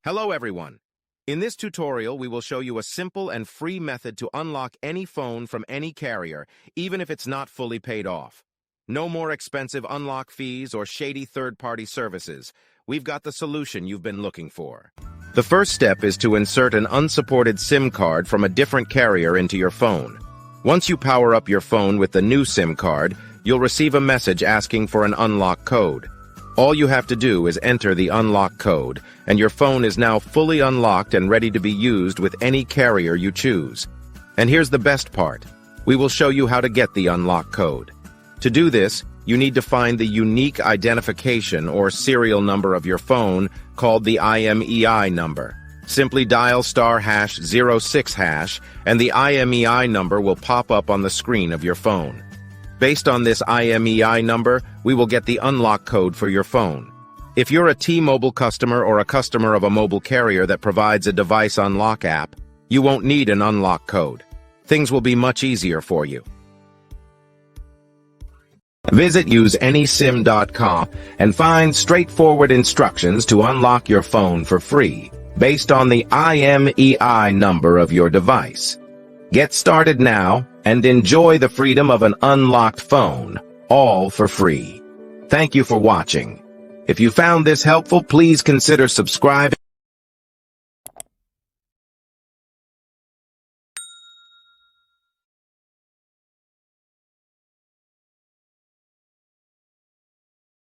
Hello everyone. In this tutorial, we will show you a simple and free method to unlock any phone from any carrier, even if it's not fully paid off. No more expensive unlock fees or shady third-party services. We've got the solution you've been looking for. The first step is to insert an unsupported SIM card from a different carrier into your phone. Once you power up your phone with the new SIM card, you'll receive a message asking for an unlock code. All you have to do is enter the unlock code, and your phone is now fully unlocked and ready to be used with any carrier you choose. And here's the best part. We will show you how to get the unlock code. To do this, you need to find the unique identification or serial number of your phone, called the IMEI number. Simply dial *#06#, and the IMEI number will pop up on the screen of your phone. Based on this IMEI number, we will get the unlock code for your phone. If you're a T-Mobile customer or a customer of a mobile carrier that provides a device unlock app, you won't need an unlock code. Things will be much easier for you. Visit useanysim.com and find straightforward instructions to unlock your phone for free, based on the IMEI number of your device. Get started now and enjoy the freedom of an unlocked phone, all for free. Thank you for watching. If you found this helpful, please consider subscribing.